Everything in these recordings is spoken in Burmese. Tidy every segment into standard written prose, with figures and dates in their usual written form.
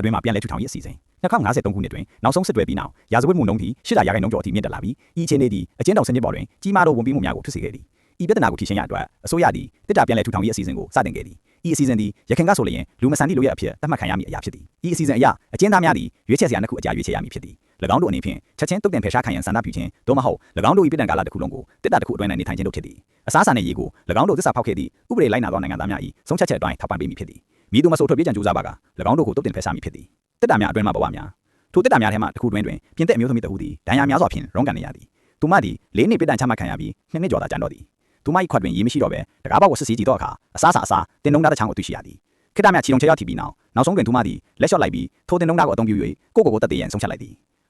အတွင်းမှာပြန်လည်ထူထောင်ရေးအစီအစဉ်2053ခုနှစ်တွင်နောက်ဆုံးစစ်ပွဲပြီးနောက်ရာဇဝတ်မှုနှုန်းသည်800ရာခိုင်နှုန်းကျော်အထိမြင့်တက်လာပြီးဤအခြေအနေသည်အကျဉ်းထောင်စနစ်ပေါ်တွင်ကြီးမားသောဝန်ပေးမှုများကိုဖြစ်စေခဲ့သည်ဤပြဿနာကိုဖြေရှင်းရအတွက်အစိုးရသည်တစ်တာပြန်လည်ထူထောင်ရေးအစီအစဉ်ကိုစတင်ခဲ့သည်ဤအစီအစဉ်သည်ရခိုင်ကဆိုလျင်လူမဆန်သည့်လိုရအဖြစ်သတ်မှတ်ခံရမည့်အရာဖြစ်သည်ဤအစီအစဉ်အရအကျဉ်းသားများသည်ရွေးချယ်စရာနှစ်ခုအကြာရွေးချယ်ရမည်ဖြစ်သည်၎င်းတို့အနေဖြင့်ချက်ချင်းတုတ်တင်ဖယ်ရှားခံရန်ဆန္ဒပြုခြင်းသို့မဟုတ်၎င်းတို့၏ပြည်တံကာလတစ်ခုလုံးကိုတစ်တာတစ်ခုအတွင်း၌နေထိုင်ခြင်းတို့ဖြစ်သည်အစားအစာနှင့်ရေကို၎င်းတို့သစ္စာဖောက်ခဲ့သည့်ဥပဒေလိုက်နာသောနိုင်ငံသားများ၏ဆုံးဖြတ်ချက်အတိုင်းထောက်ပံ့ပေးမည်ဖြစ်သည်မည်သူမဆိုထွက်ပြေးကြံကြိုးစားပါက၎င်းတို့ကိုတုတ်တင်ဖယ်ရှားမည်ဖြစ်သည်တစ်တာများအတွင်းမှာဘဝများထိုတစ်တာများထဲမှတစ်ခုတွင်ပြင်သက်အမျိုးသမီးတဦးသည်ဒဏ်ရာများစွာဖြင့်ရုန်းကန်နေရသည်သူမသည်၄နှစ်ပြည်တံချမှတ်ခံရပြီး2နှစ်ကျော်သာကျန်တော့သည်သူမ၏ခွက်တွင်ရေမရှိတော့ဘဲတကားပေါက်ကိုစစ်ဆေးကြည့်တော့အခါအစားတင်နှုံးသားတစ်ချောင်းကိုတွေ့ရှိရသည်ခေတ္တမြချီုံချေရောက်ထီပြီးနောက်ဆုံးတွင်သူမသည်လက်လျှော့လိုက်ပြီးထိုတင်နှုံးသားကိုအသုံးပြု၍ကိုတက်သေးရန်ဆုံးဖြတ်လိုက်သည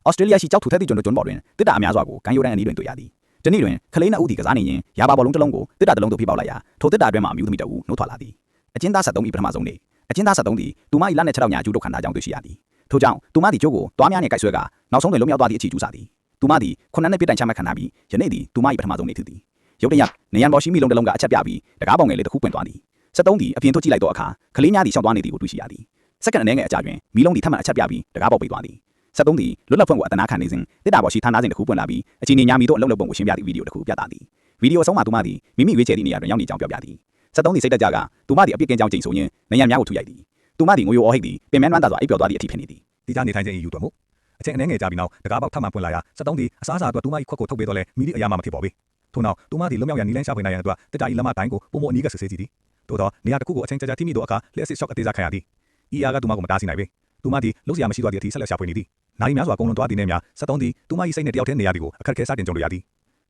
်ဩစတြေးလျရှိကြောက်ထူထက်သည့်ကျွန်းပေါ်တွင်တစ်တာအများစွာကိုကန်ယိုဒန်အနီးတွင်တွေ့ရသည်တနည်းတွင်ခလေးနှစ်ဦးသည်ကစားနေရင်ရာပါဘောလုံးတစ်လုံးကိုတစ်တာတစ်လုံးသို့ဖိပေါက်လိုက်ရာထိုတစ်တာအတွင်းမှအမျိုးသမီးတဦးနှုတ်ထွက်လာသည်အကျဉ်းသား73၏ပထမဆုံးနေ့အကျဉ်းသား73သည်သူမ၏လက်နဲ့ခြေထောက်များအကျူးတို့ခံထားကြောင်းတွေ့ရှိရသည်ထို့ကြောင့်သူမသည်ကျိုးကိုတွားများနှင့်ကိုက်ဆွဲကနောက်ဆုံးတွင်လုံမြောက်သွားသည့်အချီကျူးစာသည်သူမသည်9နှစ်ပြည်တိုင်ချမှတ်ခံထားပြီးယနေ့သည်သူမ၏ပထမဆုံးနေ့ဖြစ်သည်ရုတ်တရက်နေရန်ပေါ်ရှိမိလုံးတစ်လုံးကအချက်ပြပြီးတကားပေါင်ငယ်လေးတစ်ခုပွင့်သွားသည်73သည်အပြင်ထုတ်ကြည့်လိုက်တော့အခါကလေးများသည်ရှောင်းသွားနေသည်ကိုတွေ့ရှိရသည်စက္ကန့်အနည်းငယ်အကြာတွင်မီးလုံးသည်ထပ်မံအချက်ပြပြီးတကားပေါက်ပိတ်သွားသည်73သည်လွတ်လပ်ဖွင့်ကိုအတနာခံနေစဉ်တစ်တာပေါ်ရှိဌာနစဉ်တစ်ခုပွင့်လာပြီးအချိန်ညာမီတို့အလုပ်လုပ်ပုံကိုရှင်းပြသည့်ဗီဒီယိုတစ်ခုပြသသည်ဗီဒီယိုအဆုံးမှာသူမသည်မိမိရွေးချယ်သည့်နေရာတွင်ရောက်နေကြောင်းပြောပြသည်73သည်စိတ်တက်ကြကသူမသည်အပြစ်ကင်းကြောင်းကြိမ်ဆိုရင်နေရန်များကိုထူရိုက်သည်သူမသည်ငွေရောဟိတ်သည်ပင်မနှမ်းသာစွာအိပ်ပျော်သွားသည့်အထိဖြစ်နေသည်ဒီကြားနေထိုင်ခြင်း၏ယူတော်မူအချိန်အနည်းငယ်ကြာပြီးနောက်တကားပေါက်ထပ်မံပွင့်လာရာ73သည်အစားအစာအတွက်သူမ၏ခွက်ကိုထုတ်ပေးတော့လဲမိသည့်အရာမှမဖြစ်ပေါ်ပေထို့နောက်သူမသည်လွတ်မြောက်ရန်နီလန်းရှာဖွေနိုင်ရန်အတွက်တစ်တာ၏လက်မတိုင်းကိုပုံမအနီးကစစ်ဆေးကြည့်သည်သို့သောနေရာတစ်ခုကိုအချိန်ကြာထိမိသောအခါလျှက်စစ်ရှော့အသေးစားခံရသည်ဤအားကသူမကိုမတားဆီးနိုင်ပေသူမသည်လှုပ်ရှားမရှိသွားသည့်အထိဆက်လက်ရှာဖွေနေသည်နိုင်များစွာကုန်လွန်သွားသည်နှင့်များ73သည်သူမ၏စိတ်နှင့်တယောက်တည်းနေရသည်ကိုအခက်အခဲစတင်ကြုံတွေ့ရသည်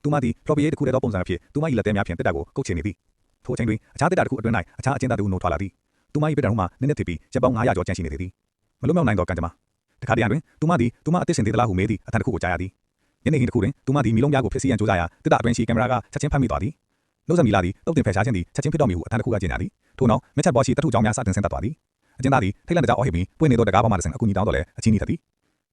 သူမသည်ဖလော်ပီယေတစ်ခုတည်းသောပုံစံအဖြစ်သူမ၏လက်သေးများဖြင့်တစ်တာကိုကုတ်ချနေသည်ထိုအချိန်တွင်အခြားတစ်တာတစ်ခုအတွင်း၌အခြားအကျဉ်းသားတစ်ဦးနှုတ်ထွက်လာသည်သူမ၏ပြည်တံမှနည်းနည်းဖြစ်ပြီးရက်ပေါင်း900ကျော်ကျန်ရှိနေသည်မလွတ်မြောက်နိုင်သောကံကြမ္မာတခါတရံတွင်သူမသည်သူမအသက်ရှင်သေးသလားဟုမေးသည့်အထံတစ်ခုကိုကြားရသည်ညနေခင်းတစ်ခုတွင်သူမသည်မီလုံးများကိုဖြစ်စီရန်ကြိုးစားရာတစ်တာအတွင်းရှိကင်မရာကချက်ချင်းဖမ်းမိသွားသည်နှုတ်ဆက်မီလာသည်တုတ်တင်ဖယ်ရှားခြင်းသည်ချက်ချင်းဖြစ်တော်မူဟုအထံတစ်ခုကကြေညာသည်ထို့နောက်မြက်ချက်ပေါ်ရှိတထုကြောင်းများစတင်ဆင်းသက်သွားသည်အကျဉ်းသားသည်ထိတ်လန့်တကြားအော်ဟစ်ပြီးပွင့်နေသောတကားပေါ်မှတစ်ဆင့်အကူအညီတောင်းတော်လဲအချင်းဤထသည်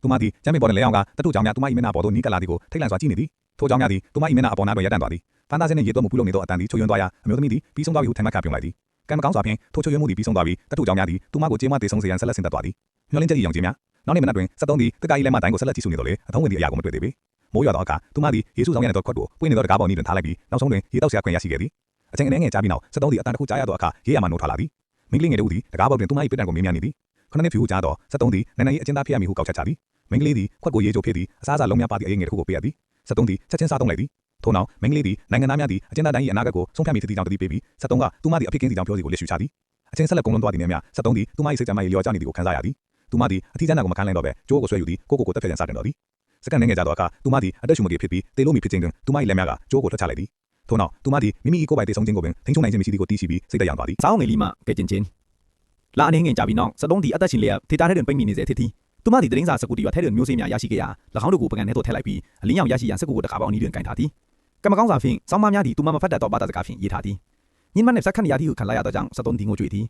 သူမသည်ကျမ်းပင်ပေါ်တွင်လဲအောင်ကတထုကြောင်းများသူမ၏မျက်နှာပေါ်သို့နီးကပ်လာသည်ကိုထိတ်လန့်စွာကြည့်နေသည်ထိုကြောင်းများသည်သူမ၏မျက်နှာအပေါ်နားတွင်ရပ်တန့်သွားသည်ဖန်သားစင်းနှင့်ရေသွက်မှုပြုလုပ်နေသောအတန်သည်ချိုယွင်းသွားရာအမျိုးသမီးသည်ပြီးဆုံးသွားပြီဟုထင်မှတ်ခံပြုံးလိုက်သည်ကံမကောင်းစွာဖြင့်ထိုချိုယွင်းမှုသည်ပြီးဆုံးသွားပြီးတထုကြောင်းများသည်သူမကိုကြေးမတေဆုံးစေရန်ဆက်လက်ဆင်းသက်သွားသည်မျောလင်းချက်၏ရောင်ခြင်းများနောက်နေ့မနက်တွင်73သည်တက္က၏လက်မတိုင်းကိုဆက်လက်ကြည့်ရှုနေတော့လေအထုံးဝင်သည့်အရာကိုမတွေ့သေးပေမိုးရွာသောအခါသူမသည်ယေရှုဆောင်ရတဲ့ခွက်ကိုပွင့်နေသောတကားပေါ်နီးတွင်ထားလိုက်ပြီးနောက်ဆုံးတွင်ရေတောက်ဆရာခွင့်ရရှိခဲ့သည်အချိန်အနည်းငယ်ကြာပြီးနောက်73သည်အတန်တစ်ခုကြားရသောအခါရေးရမှနှုတ်ထွက်လာသည်မိန်းကလေးငယ်တို့သည်တကားပေါ်တွင်သူမ၏ပြည်တံကိုမေးမြန်းနေသည်9နှစ်ဖြူဟုကြားတော့73သည်နိုင်ငံ၏အကျဉ်းသားဖြစ်ရမည်ဟုကောက်ချက်ချသည်မိန်းကလေးသည်ခွက်ကိုရေချိုဖြစ်သည်အစားအစာလုံးများပါသည့်အရေးငယ်တစ်ခုကိုပေးရသည်73သည်ချက်ချင်းစားသုံးလိုက်သည်ထို့နောက်မိန်းကလေးသည်နိုင်ငံသားများသည်အကျဉ်းသားတိုင်း၏အနာဂတ်ကိုဆုံးဖြတ်မိသည့်ကြောင့်တတိပေးပြီး73ကသူမသည်အဖြစ်ကင်းစီကြောင့်ပြောစီကိုလက်ရှုချသည်အချင်းဆက်လက်ကုန်လွန်သွားသည်နှင့်မျှ73သည်သူမ၏စိတ်ကြမ်းမှလျော်ကျနေသည်ကိုခံစားရသည်သူမသည်အထီးကျမ်းနာကိုမခံနိုင်တော့ဘဲကြိုးကိုဆွဲယူသည်ကိုတက်ဖြတ်ရန်စတင်တော်သည်စက္ကန့်ငယ်ကြာသောအခါသူမသည်အသက်ရှူမပြေဖြစ်ပြီးတေလို့မီဖြစ်ခြင်းတွင်သူမ၏လက်များကကြိုးကိုထွက်ချလိုက်သည်ထို့နောက်သူမသည်မိမိ၏ကိုယ်ပိုင်တေဆုံးခြင်းကိုပင်ထိန်းချုပ်နိုင်ခြင်းမရှိသည်ကိုသိရှိပြီးစိတ်သက်ရောက်သွားသည်စောင်းငယ်လေးမှကဲကျင်ချင်းလာအနေငင်ကြပြီးနောက်73သည်အသက်ရှင်လျက်ဒေတာထဲတွင်ပိတ်မိနေစေအထီးသူမသည်တရင်စာစကူတီရွာထဲတွင်မျိုးစေ့များရရှိခဲ့ရာ၎င်းတို့ကိုပကံထဲသို့ထည့်လိုက်ပြီးအလင်းရောင်ရရှိရန်စကူကိုတကားပေါင်းအနီးတွင်ကင်ထားသည်ကံမကောင်းစွာဖြင့်စောင်းမများသည်သူမမဖတ်တတ်သောဘာသာစကားဖြင့်ရေးထားသည်ညင်မနှင့်စက္ကန့်ရာသီဟုခံလိုက်ရသောကြောင့်73သည်ငိုကြွေးသ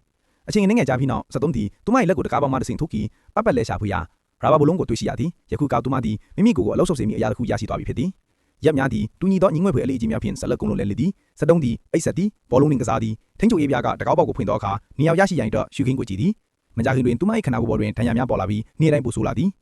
ည်အချိန်အနေငယ်ကြာပြီးနောက်73သည်သူမ၏လက်ကိုတကားပေါင်းမှတစ်ဆင့်ထုတ်ပြီးပတ်လဲရှာဖွေရာရာဘာဘလုံးကိုတွေ့ရှိရသည်ယခုကသူမသည်မိမိကိုယ်ကိုအလောက်ဆုပ်စေမိအရာတစ်ခုရရှိသွားပြီဖြစ်သည်ရက်များသည်တူညီသောညီငွေ့ဖွယ်အလေးအကြီးများဖြင့်ဆက်လက်ကုန်လွန်လဲလေသည်73သည်အိတ်ဆက်သည်ဘောလုံးနှင့်ကစားသည်ထိန်းချုပ်ရေးပြားကတကားပေါက်ကိုဖွင့်သောအခါနေရာရရှိရန်အတွက်ရှုခင်းကိုကြည့်သည်မကြာခင်တွင်သူမ၏ခန္ဓာကိုယ်ပေါ်တွင်ဒဏ်ရာများပေါ်လာပြီးနေ့တိုင်းပိုဆိုးလာသည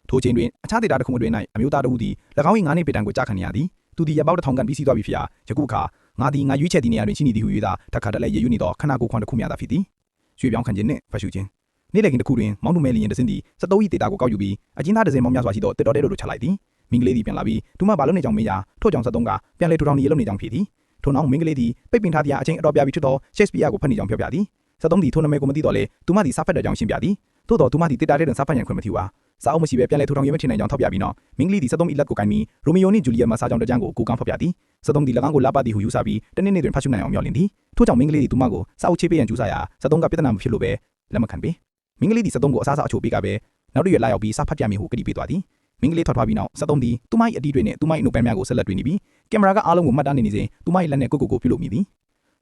်ထိုချိန်တွင်အခြားဒေတာတစ်ခုတွင်၌အမျိုးသားတို့သည်၎င်း၏9နှစ်ပြည်တံကိုကြားခံရသည်သူသည်ရပ်ပေါက်1000ကန်ပြီးစီးသွားပြီဖြစ်ရာယခုအခါငါသည်ငါရွေးချယ်သည့်နေရာတွင်ရှိနေသည်ဟု၍သာတခါတည်းရည်ရွယ်နေသောခန္ဓာကိုယ်ခွန်တစ်ခုများသာဖြစ်သည်ရွှေပြောင်းခံခြင်းနှင့်ဖတ်ရှုခြင်းနေ့လည်ခင်းတစ်ခုတွင်မောင်းနှမဲလျင်တစ်စင်းသည်73၏ဒေတာကိုကောက်ယူပြီးအကျဉ်းသားတစ်စင်းပေါင်းများစွာရှိသောတစ်တော်တဲတို့ချလိုက်သည်မိန်းကလေးသည်ပြန်လာပြီးသူမဘာလို့နေကြောင်မေးရာထို့ကြောင့်73ကပြန်လဲထူထောင်နေရလို့နေကြောင်ဖြစ်သည်ထို့နောက်မိန်းကလေးသည်ပိတ်ပင်ထားသည့်အချိန်အတော်ပြပြီးဖြစ်သောရှက်စပီယာကိုဖတ်နေကြောင်ပြောပြသည်73သည်ထိုနာမည်ကိုမသိတော့လေသူမသည်စာဖတ်တဲ့ကြောင်ရှင်းပြသည်သို့တော်သူမသည်ဒေတာထဲတွင်စာဖတ်ရန်ခွင့်မပြုပါစာအုပ်မရှိဘဲပြန်လဲထူထောင်ရေးမထင်နိုင်ကြောင်ထောက်ပြပြီးနောက်မိန်းကလေးသည်73၏လက်ကိုကိုင်ပြီးရိုမီယိုနှင့်ဂျူလီယက်မှစာကြောင်တစ်ကြမ်းကိုကိုကောင်းဖော်ပြသည်73သည်၎င်းကိုလာပသည်ဟုယူဆပြီးတနေ့နေ့တွင်ဖတ်ရှုနိုင်အောင်မျှော်လင့်သည်ထို့ကြောင့်မိန်းကလေးသည်သူမကိုစာအုပ်ချေပေးရန်ကြိုးစားရာ73ကပြဿနာမဖြစ်လို့ပဲလက်မခံပေမိန်းကလေးသည်73ကိုအစားအချိုပေးကပဲနောက်တစ်ရက်လာရောက်ပြီးစာဖတ်ပြမည်ဟုကတိပေးသွားသည်မိန်းကလေးထွက်သွားပြီးနောက်73သည်သူမ၏အတီးတွေနှင့်သူမ၏နှုတ်ပန်းများကိုဆက်လက်တွေ့နေပြီးကင်မရာကအားလုံးကိုမှတ်တမ်းနေစဉ်သူမ၏လက်နဲ့ကိုပြုလုပ်မိသည်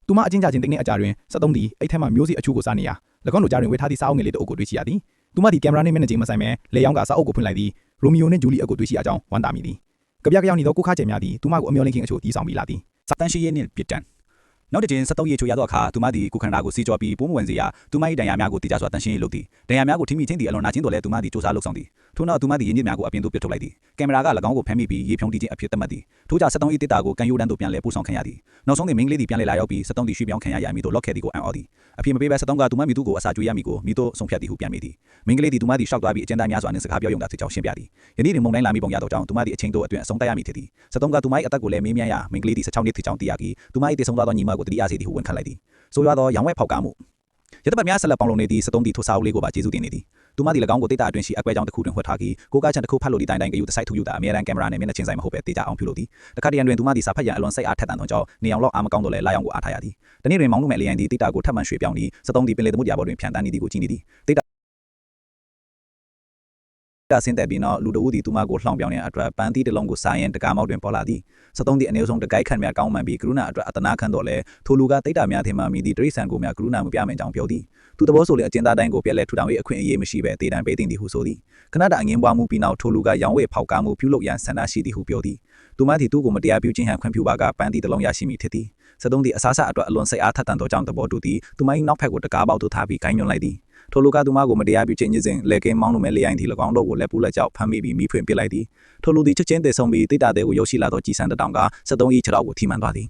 သူမအချင်းကြခြင်းတစ်နှစ်အကြာတွင်73သည်အိတ်ထဲမှမျိုးစေ့အချို့ကိုစားနေရာ၎င်းတို့ကြားတွင်ဝေထားသည့်စာအုပ်ငယ်လေးတစ်အုပ်ကိုတွေ့ရှိရသည်သူမသည်ကင်မရာနှင့်မျက်နှာချင်းမဆိုင်ဘဲလေယောင်းကစာအုပ်ကိုဖွင့်လိုက်သည်ရိုမီယိုနှင့်ဂျူလီအကိုတွေ့ရှိအကြောင်းဝမ်းသာမိသည်ကြပြကြောင်နေသောကိုခါကျဲများသည်သူမကိုအမျော်လင့်ခြင်းအချို့တီးဆောင်ပြီးလာသည်စာတန်ရှိရဲ့နှင့်ပြစ်တန် နောက်တစ်ချင်း73ရေချိုရတော့အခါသူမသည်ကိုခန္ဓာကိုစီကြောပြီးပိုးမဝင်စေရသူမ၏တန်ရာများကိုတေချာစွာတန်ရှင်းရေးလုပ်သည်တန်ရာများကိုထိမိချင်းသည်အလွန်နာချင်းတော်လဲသူမသည်စူးစမ်းလုပ်ဆောင်သည်ထို့နောက်သူမသည်ရင်းမြစ်များကိုအပြင်သို့ပြစ်ထုတ်လိုက်သည်ကင်မရာက၎င်းကိုဖမ်းမိပြီးရေဖြုံးတီးခြင်းအဖြစ်သတ်မှတ်သည်ထို့ကြောင့်73၏တစ်တာကိုကန်ယိုတန်းသို့ပြန်လဲပို့ဆောင်ခံရသည်နောက်ဆုံးတွင်မိန်းကလေးသည်ပြန်လဲလာရောက်ပြီး73သည်ရွှေ့ပြောင်းခံရမည်သို့လော့ခဲ့သည်ကိုအံ့ဩသည်အဖြစ်မပေးဘဲ73ကသူမမိသူကိုအစာကျွေးရမည်ကိုမိတို့ဆုံးဖြတ်သည်ဟုပြန်မိသည်မိန်းကလေးသည်သူမသည်ရှောက်သွားပြီးအကျဉ်းသားများစွာနှင့်စကားပြောရုံသာဖြစ်ကြောင်းရှင်းပြသည်ယနေ့တွင်မုန်တိုင်းလာမိပုံရသောကြောင့်သူမသည်အချိန်တို့အတွင်းအဆုံးသတ်ရမည်ဖြစ်သည်73ကသူမ၏အသက်ကိုလည်းမေးမြန်းရမိန်းကလေးသည်16နှစ်ဖြစ်ကြောင်းသိရပြီးသူမ၏တည်ဆုံသွားသောညီမကိုတတိယစေသည်ဟုဝန်ခံလိုက်သည်ဆိုရသောရောင်ဝဲဖောက်ကားမှုရတပတ်များဆက်လက်ပေါင်းလုံးနေသည့်73သည်ထိုစာအုပ်လေးကိုပါကျေးဇူးတင်နေသည်သူမသည်၎င်းကိုဒေတာအတွင်းရှိအကွဲကြောင်းတစ်ခုတွင်ဝှက်ထားပြီးကိုကားချန်တစ်ခုဖတ်လို့ဒီတိုင်းကယူတစ်ဆိုင်ထူယူတာအမြဲတမ်းကင်မရာနဲ့မျက်နှာချင်းဆိုင်မဟုတ်ပဲတေချာအောင်ပြုလုပ်သည်တခါတရံတွင်သူမသည်စာဖတ်ရန်အလွန်စိတ်အားထက်သန်သောကြောင့်နေအောင်လောက်အားမကောင်းတော့လဲလာရောက်ကိုအားထားရသည်တနေ့တွင်မောင်နှမလျန်သည်ဒေတာကိုထပ်မံရွှေ့ပြောင်းပြီး73သည်ပင်လေသမုဒ္ဒရာဘော်တွင်ဖြန့်တန်းနေသည်ကိုကြည့်နေသည်ဒေတာဆင်းသက်ပြီးနောက်လူတဦးသည်သူမကိုလှောင်ပြောင်းရန်အတွက်ပန်းသီးတစ်လုံးကိုစားရန်တကားမောက်တွင်ပေါ်လာသည်73သည်အနည်းဆုံးတကိုက်ခန့်များကောင်းမှန်ပြီးကရုဏာအတွက်အတနာခံတော်လဲထိုလူကတိတ်တာများထင်မှမိသည့်တရိษံကိုများကရုဏာမပြမင်ကြောင်းပြောသည်သူတဘောဆိုလေအကျဉ်းသားတိုင်းကိုပြက်လက်ထူထောင်၏အခွင့်အရေးမရှိဘဲတေတံပေးတင်သည်ဟုဆိုသည်ခဏတာအငင်းပွားမှုပြီးနောက်ထိုလူကရောင်ဝဲဖောက်ကားမှုပြုလုပ်ရန်ဆန္ဒရှိသည်ဟုပြောသည်သူမသည်သူ့ကိုမတရားပြုခြင်းဟန်ခွင့်ပြုပါကပန်းသီးတစ်လုံးရရှိမိဖြစ်သည်73သည်အစားအစာအတွက်အလွန်စိတ်အားထက်သန်သောကြောင့်တဘောတူသည်သူမ၏နောက်ဖက်ကိုတကားပေါက်သို့ထားပြီးဂိုင်းညွှန်လိုက်သည်ထိုလူကသူမကိုမတရားပြုခြင်းညစ်စဉ်လေကင်းမောင်းလို့မဲ့လေရင်သည်၎င်းတို့ကိုလက်ပူးလက်ကြောက်ဖမ်းမိပြီးမိဖွင့်ပစ်လိုက်သည်ထိုလူသည်ချက်ချင်းတည်ဆုံပြီးတိတ်တာတဲ့ကိုရောက်ရှိလာသောကြည်စံတတောင်က73၏ခြေထောက်ကိုထိမှန်သွားသည်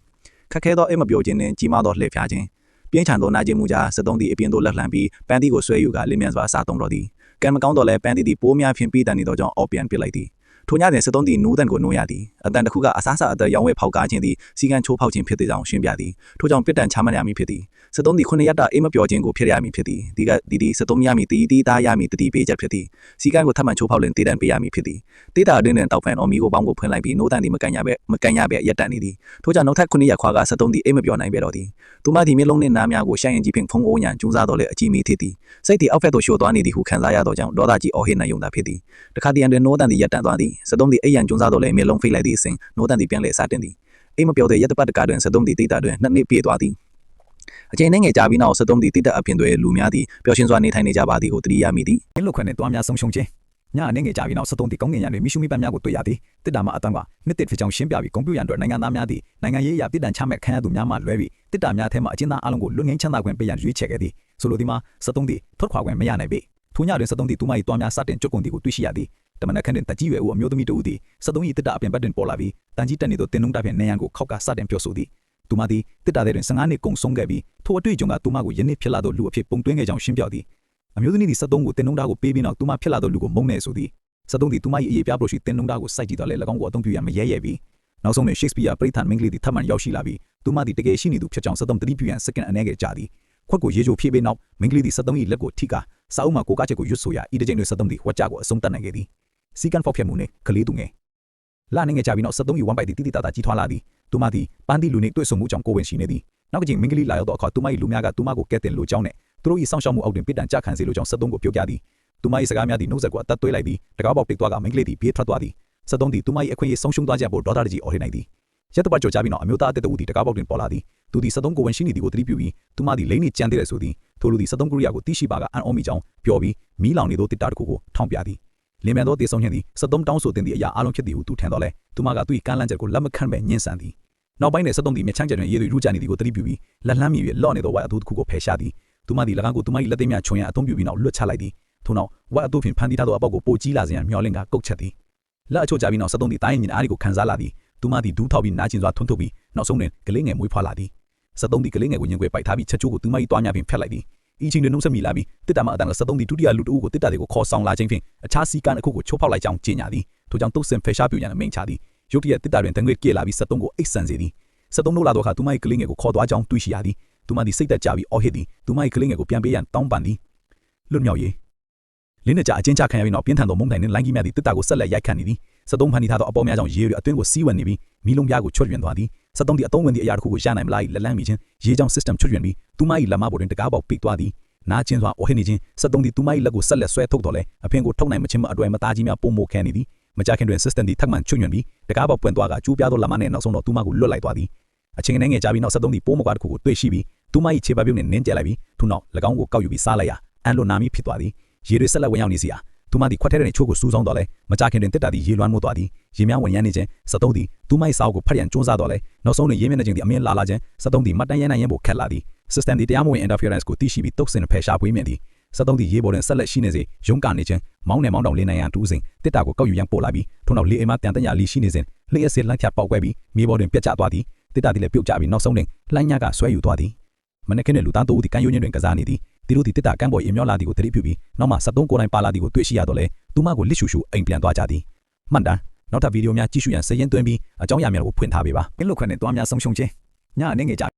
ခက်ခဲသောအိမ်မပြောခြင်းနှင့်ကြီးမားသောလှည့်ဖျားခြင်းပြင်းထန်သောနာကျင်မှုကြောင့်73သည်အပြင်သို့လက်လှမ်းပြီးပန်းသီးကိုဆွဲယူကလင်းမြန်စွာစားသုံးတော်သည်ကံမကောင်းတော့လဲပန်းသီးသည်ပိုးများဖြင့်ပြီးတန်နေသောကြောင့်အော်ပြန်ပစ်လိုက်သည်ထိုညတွင်73သည်နိုးတန်ကိုနိုးရသည်အတန်တစ်ခုကအစားအစာအသက်ရောင်းဝဲဖောက်ကားခြင်းသည်စီကံချိုးဖောက်ခြင်းဖြစ်တဲ့ကြောင့်ရှင်းပြသည်ထို့ကြောင့်ပြစ်ဒဏ်ချမှတ်ရမည်ဖြစ်သည်73သည်9ရက်တာအိမ်မပြောခြင်းကိုဖြစ်ရမည်ဖြစ်သည်ဒီကဒီ73ရမည်တီးသားရမည်တတိပေးချက်ဖြစ်သည်စီကံကိုထပ်မံချိုးဖောက်လင်တေးတန်ပေးရမည်ဖြစ်သည်တေးတာအတွင်းတွင်တောက်ဖန်တော်မီကိုပေါင်းကိုဖွင့်လိုက်ပြီးနိုးတန်သည်မကန်ရပဲရက်တန်နေသည်ထို့ကြောင့်နောက်ထပ်9ရက်ခွာက73သည်အိမ်မပြောနိုင်ပဲတော်သည်သူမသည်မျက်လုံးနှင့်နားများကိုရှမ်းရင်ကြီးဖြင့်ဖုံးအိုးရန်ကြိုးစားတော်လဲအကြည့်မီဖြစ်သည်စိတ်သည်အောက်ဖက်သို့လျှော့သွားနေသည်ဟုခံစားရသောကြောင့်ဒေါသကြီးအော်ဟစ်နေုံသာဖြစ်သည်တခါတရံတွင်နိုးတန်သည်ရက်တန်သွားသည်73သည်အိမ်ရန်ကြိုးစားတော်လဲမျက်လုံးဖိတ်လိုက်သည့်အစဉ်နိုးတန်သည်ပြန်လဲစတင်သည်အိမ်မပြောတဲ့ရက်တပတ်တကားတွင်73သည်တေးတာတွင်2နှစ်ပြည့်သွားသည်အချိန်နဲ့ငယ်ကြာပြီးနောက်73သည်တိတက်အပြင်တွင်လူများသည်ပျော်ရွှင်စွာနေထိုင်နေကြပါသည်ကိုသတိရမိသည်အင်းလုခွန်းနဲ့တွားများဆုံးရှုံးခြင်းညအနေငယ်ကြာပြီးနောက်73သည်ကောင်းကင်ရံတွင်မိရှုမိပတ်များကိုတွေ့ရသည်တစ်တာမှအတန်းကနှစ်တစ်ဖြစ်ကြောင်းရှင်းပြပြီးဂုံပြူရန်အတွက်နိုင်ငံသားများသည်နိုင်ငံရေးအရာပြည်တံချမှတ်ခံရသူများမှလွဲပြီးတစ်တာများထဲမှအကျဉ်းသားအလုံးကိုလွတ်ငင်းချမ်းသာခွင့်ပေးရန်ရွေးချယ်ခဲ့သည်ဆိုလိုသည်မှာ73သည်ထွက်ခွာခွင့်မရနိုင်ပေထိုညတွင်73သည်သူမ၏တွားများစတင်ကြွကုန်သည်ကိုတွေ့ရှိရသည်တမန်ခန့်တွင်တကြီးရွယ်ဦးအမျိုးသမီးတို့သည်73၏တစ်တာအပြင်ဘက်တွင်ပေါ်လာပြီးတန်ကြီးတက်နေသောတင်နှုံးတပ်ဖြင့်နေရန်ကိုခောက်ကစတင်ပြောဆိုသည်သူမသည်တစ်တာတဲ့တွင်15နှစ်ကုန်ဆုံးခဲ့ပြီးထိုအတွေ့အကြုံကသူမကိုယနေ့ဖြစ်လာသောလူအဖြစ်ပုံသွင်းခဲ့ကြောင်းရှင်းပြသည်အမျိုးသမီးသည်73ကိုတင်နှုံးသားကိုပေးပြီးနောက်သူမဖြစ်လာသောလူကိုမုန်းနေဆိုသည်73သည်သူမ၏အရေးပြပလို့ရှိတင်နှုံးသားကိုစိုက်ကြည့်တော့လေ၎င်းကိုအသုံးပြုရန်မရဲပြီးနောက်ဆုံးတွင် Shakespeare ပရိသတ်မင်းကလေးသည်ထပ်မံရောက်ရှိလာပြီးသူမသည်တကယ်ရှိနေသူဖြစ်ကြောင်း73တတိပြုရန်စက္ကန့်အနည်းငယ်ကြာသည်ခွက်ကိုရေချိုဖြည့်ပေးနောက်မင်းကလေးသည်73၏လက်ကိုထိကာစာအုပ်မှာကိုကားချက်ကိုရွတ်ဆိုရာဤတစ်ချိန်တွင်73သည်ဝက်ကြကိုအဆုံးတတ်နိုင်ခဲ့သည်စီကန်ဖောက်ဖျက်မှုနှင့်ကလေးသူငယ်လာနေငယ်ကြာပြီးနောက်73၏ဝမ်ပိုက်သည်တိတိတတ်တာကြီးထွားလာသည်သူမသည်ပန်းသီးလူနှင့်တွေ့ဆုံမှုကြောင့်ကိုဝင်ရှိနေသည်နောက်ကချိန်မင်းကလေးလာရောက်သောအခါသူမ၏လူများကသူမကိုကဲတင်လိုကြောင်းနှင့်သူတို့၏စောင့်ရှောက်မှုအောက်တွင်ပြစ်ဒဏ်ကြခံစေလိုကြောင်း73ကိုပြောပြသည်သူမ၏စကားများသည်နှုတ်ဆက်ကိုအသက်သွေးလိုက်သည်တကားပေါက်တိတ်သွားကမင်းကလေးသည်ပြေးထွက်သွားသည်73သည်သူမ၏အခွင့်အရေးဆုံးရှုံးသွားကြဖို့ဒေါသတကြီးအော်ဟစ်နိုင်သည်ရက်တပတ်ကျော်ကြာပြီးနောက်အမျိုးသားအသက်တူသည်တကားပေါက်တွင်ပေါ်လာသည်သူသည်73ကိုဝင်ရှိနေသည်ကိုသတိပြုပြီးသူမသည်လိမ့်နေကြံသေးတယ်ဆိုသည်ထိုလူသည်73ကရိယာကိုသိရှိပါကအံ့ဩမိကြောင်းပြောပြီးမီးလောင်နေသောတစ်တာတစ်ခုကိုထောင်ပြသည်လင်မြန်သောတေဆုံးခြင်းသည်73တောင်းဆိုတင်သည့်အရာအလုံးဖြစ်သည်ဟုသူထင်တော်လဲသူမကသူ၏ကမ်းလှမ်းချက်ကိုလက်မခံပဲညှင်းဆန်သည်နောက်ပိုင်းတွင်73သည်မြချမ်းကျတွင်ရေတွေရူးကြနေသည်ကိုသတိပြုပြီးလက်လှမ်းမြည်၍လော့နေသောဝက်အတူတစ်ခုကိုဖယ်ရှားသည်သူမသည်၎င်းကိုသူမ၏လက်သိမ်းများချွန်ရန်အသုံးပြုပြီးနောက်လွတ်ချလိုက်သည်ထို့နောက်ဝက်အတူဖြင့်ဖန်တီးထားသောအပေါက်ကိုပိုကြီးလာစေရန်မျှော်လင့်ကကုတ်ချက်သည်လက်အချို့ကြပြီးနောက်73သည်တိုင်းရင်အားကိုခံစားလာသည်သူမသည်ဒူးထောက်ပြီးနာကျင်စွာထွန်းထုတ်ပြီးနောက်ဆုံးတွင်ကလေးငယ်မွေးဖွားလာသည်73သည်ကလေးငယ်ကိုရင်ခွေပိုက်ထားပြီးချက်ချိုးကိုသူမ၏တွားများဖြင့်ဖျက်လိုက်သည်ဤချိန်တွင်နှုတ်ဆက်မိလာပြီးတစ်တာမှအတန်73သည်ဒုတိယလူတဦးကိုတစ်တာတွေကိုခေါ်ဆောင်လာခြင်းဖြင့်အခြားစီကံအခုကိုချိုးဖောက်လိုက်ကြောင်းကြေညာသည်ထို့ကြောင့်တုတ်ဆင်ဖယ်ရှားပြရန်အမိန့်ချသည်ရုတ်တရက်တစ်တာတွင်တန်ခွေကြေလာပြီး73ကိုအိတ်ဆန်စေသည်73တို့လာသောအခါသူမ၏ကလေးငယ်ကိုခေါ်သွားကြောင်းတွေ့ရှိရသည်သူမသည်စိတ်သက်ကြပြီးအော်ဟစ်သည်သူမ၏ကလေးငယ်ကိုပြန်ပေးရန်တောင်းပန်သည်လွတ်မြောက်ရေးလင်းနှကြအချင်းချခံရပြီးနောက်ပြင်းထန်သောမုန်တိုင်းနှင့်လိုင်းကြီးများသည်တစ်တာကိုဆက်လက်ရိုက်ခတ်နေသည်73ဖန်တီးထားသောအပေါ်များကြောင့်ရေတွေအတွင်းကိုစီးဝင်နေပြီးမီးလုံးပြားကိုချွတ်ယွင်သွားသည်73သည်အသုံးဝင်သည့်အရာတစ်ခုကိုရနိုင်မလား၏လက်လန်းမိခြင်းရေကြောင့် system ချွတ်ယွင်ပြီးသူမ၏လက်မပေါ်တွင်တကားပေါက်ပိတ်သွားသည်နာကျင်းစွာအော်ဟစ်နေခြင်း73သည်သူမ၏လက်ကိုဆက်လက်ဆွဲထုတ်တော်လဲအဖင်ကိုထုတ်နိုင်မခြင်းမအတွဲမသားကြီးများပုံမိုခဲနေသည်မကြခင်တွင် system သည်ထပ်မံချွတ်ယွင်ပြီးတကားပေါက်ပွင့်သွားကကျူးပြားသောလက်မနှင့်နောက်ဆုံးတော့သူမကိုလွတ်လိုက်သွားသည်အချိန်နဲ့ငယ်ကြာပြီးနောက်73သည်ပိုးမကွာတစ်ခုကိုတွေ့ရှိပြီးသူမ၏ခြေပတ်ပြုတ်နှင့်နင်းကျဲလိုက်ပြီးထို့နောက်၎င်းကိုကောက်ယူပြီးစားလိုက်ရာအန်လိုနာမီဖြစ်သွားသည်ရေတွေဆက်လက်ဝင်ရောက်နေစီရာ သူမသည်ခွက်ထဲတွင်ချို့ကိုစူးစောင်းတော်လဲမကြခင်တွင်တစ်တာသည်ရေလွှမ်းမှုသွားသည်ရေများဝင်ရမ်းနေခြင်း73သည်သူမ၏စာအုပ်ကိုဖတ်ရန်ကြိုးစားတော်လဲနောက်ဆုံးတွင်ရေးမျက်နှာချင်းသည်အမြင့်လာလာခြင်း73သည်မှတ်တမ်းရနိုင်ရန်ဖို့ခက်လာသည် system သည်တရားမဝင် interference ကိုသိရှိပြီးတုတ်စင်ဖယ်ရှားပွေးမြင်သည်73သည်ရေးပေါ်တွင်ဆက်လက်ရှိနေစေရုံးကနေခြင်းမောင်းနဲ့မောင်းတောင်လေးနိုင်ရန်တူးစဉ်တစ်တာကိုကောက်ယူရန်ပို့လာပြီးထို့နောက်လေအိမ်မှတန်တညာလီရှိနေစဉ်လျှက်စစ်လှမ်းဖြတ်ပေါက်ကွဲပြီးမြေပေါ်တွင်ပြတ်ကျသွားသည်တစ်တာသည်လည်းပြုတ်ကျပြီးနောက်ဆုံးတွင်လှမ်းညကဆွဲယူသွားသည်မနက်ခင်းတွင်လူသားတို့သည်ကမ်းရိုးညွန့်တွင်ကစားနေသည်သူတို့သည်တစ်တာကမ်းပေါ်ရေမျောလာသည်ကိုသတိပြုပြီးနောက်မှ73ကိုယ်တိုင်ပါလာသည်ကိုတွေ့ရှိရတော့လဲသူမကိုလစ်ရှူရှူအိမ်ပြန်သွားကြသည်မှန်တမ်းနောက်ထပ်ဗီဒီယိုများကြည့်ရှုရန်စည်ရင်သွင်းပြီးအကြောင်းအရာများကိုဖွင့်ထားပေးပါအင်းလုခွက်နဲ့တွားများဆုံးရှုံးခြင်းညအနေငယ်ကြ